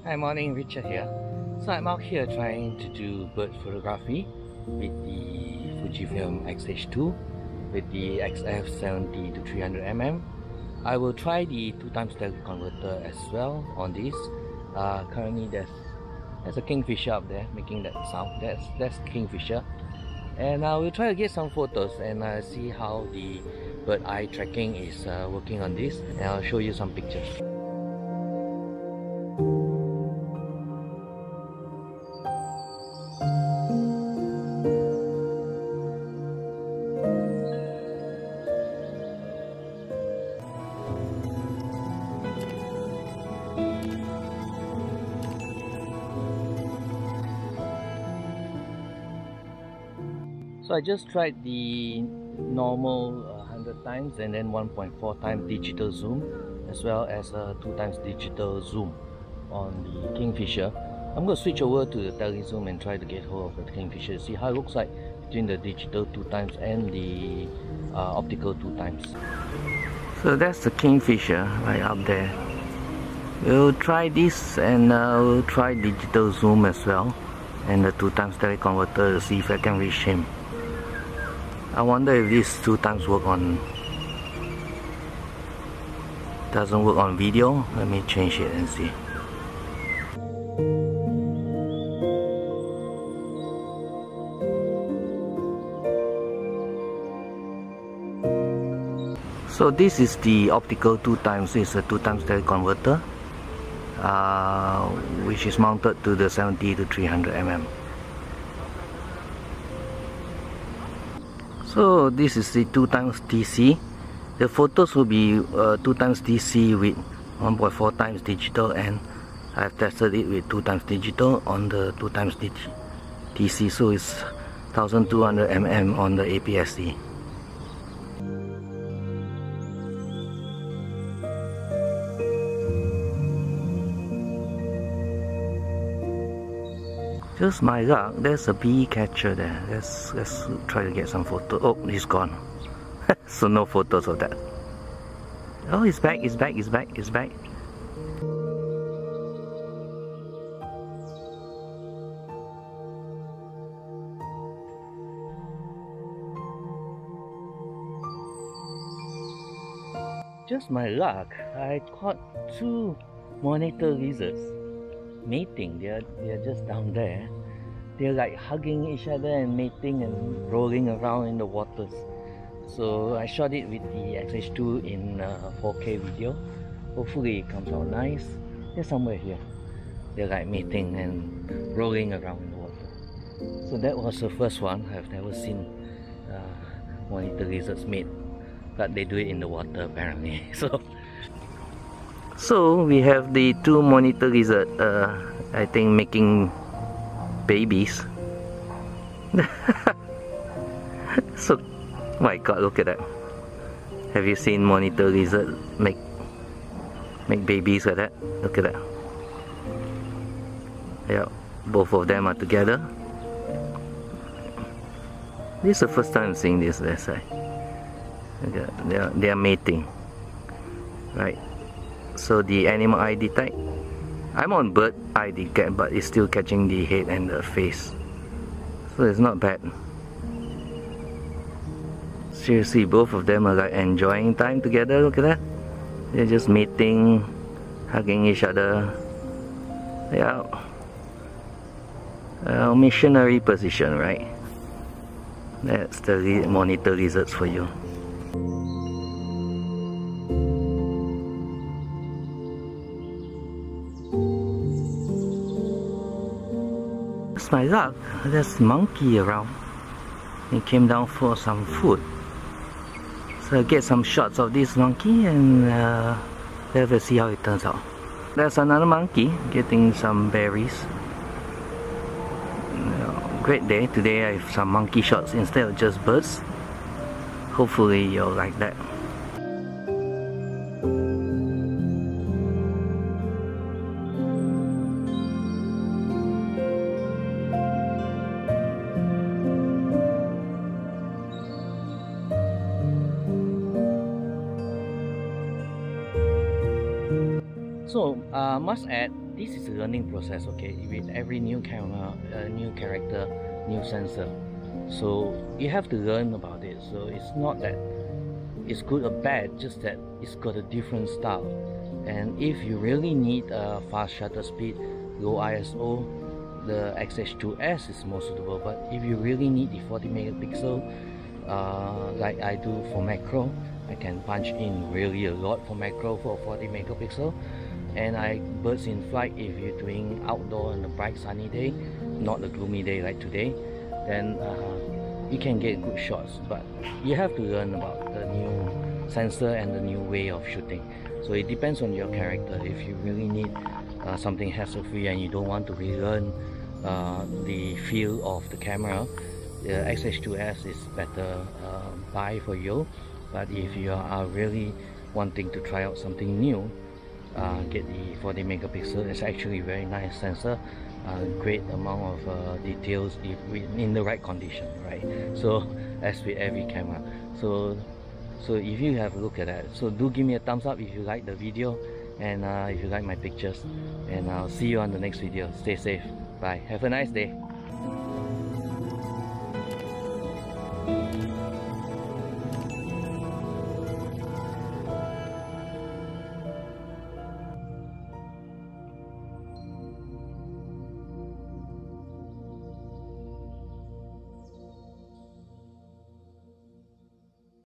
Hi, morning, Richard here. So I'm out here trying to do bird photography with the FUJIFILM X-H2 with the XF70 to 300mm. I will try the 2x teleconverter as well on this. Currently there's a kingfisher up there making that sound. That's kingfisher. And I will try to get some photos and see how the bird eye tracking is working on this, and I'll show you some pictures. So I just tried the normal 100 times and then 1.4 times digital zoom, as well as 2 times digital zoom on the kingfisher. I'm going to switch over to the telezoom and try to get hold of the kingfisher, see how it looks like between the digital 2 times and the optical 2 times. So that's the kingfisher right up there. We'll try this, and we'll try digital zoom as well and the 2 times teleconverter to see if I can reach him. I wonder if these 2 times doesn't work on video. Let me change it and see. So this is the optical 2 times. It's a 2 times teleconverter, which is mounted to the 70 to 300mm. So this is the 2 times DC. The photos will be 2 times DC with 1.4 times digital, and I've tested it with 2 times digital on the 2 times DC, so it's 1200mm on the APS-C. Just my luck, there's a bee catcher there. Let's try to get some photos. Oh, he's gone. So no photos of that. Oh, he's back, he's back, he's back, he's back. Just my luck, I caught 2 monitor lizards mating. They're just down there. They're like hugging each other and mating and rolling around in the waters. So I shot it with the X-H2 in 4K video. Hopefully it comes out nice. They're somewhere here. They're like mating and rolling around in the water. So that was the first one. I've never seen monitor lizards mate, but they do it in the water apparently. So we have the 2 monitor lizard, I think making babies. So, my God, look at that. Have you seen monitor lizard make babies like that? Look at that. Yeah, both of them are together. This is the first time I'm seeing this. Let's say they are mating, right? So the animal ID tag, I'm on bird ID tag, but it's still catching the head and the face, so it's not bad. Seriously, both of them are like enjoying time together. Look at that. They're just mating, hugging each other. Yeah, missionary position, right? That's the monitor lizards for you. My luck, there's monkey around. He came down for some food, so I get some shots of this monkey and let's see how it turns out. There's another monkey getting some berries. Great day today. I have some monkey shots instead of just birds. Hopefully you'll like that. So must add, this is a learning process, okay? With every new camera, new character, new sensor, so you have to learn about it. So it's not that it's good or bad, just that it's got a different style. And if you really need a fast shutter speed, low ISO, the X-H2S is more suitable. But if you really need the 40 megapixel, like I do for macro, I can punch in really a lot for macro for 40 megapixel. And birds in flight, if you're doing outdoor on a bright sunny day, not a gloomy day like today, then you can get good shots. But you have to learn about the new sensor and the new way of shooting. So it depends on your character. If you really need something hassle-free and you don't want to relearn the feel of the camera, the X-H2S is better buy for you. But if you are really wanting to try out something new, get the 40 megapixel. It's actually a very nice sensor, great amount of details if in the right condition, right? So as with every camera. So if you have a look at that, so do give me a thumbs up if you like the video, and if you like my pictures, and I'll see you on the next video. Stay safe. Bye. Have a nice day.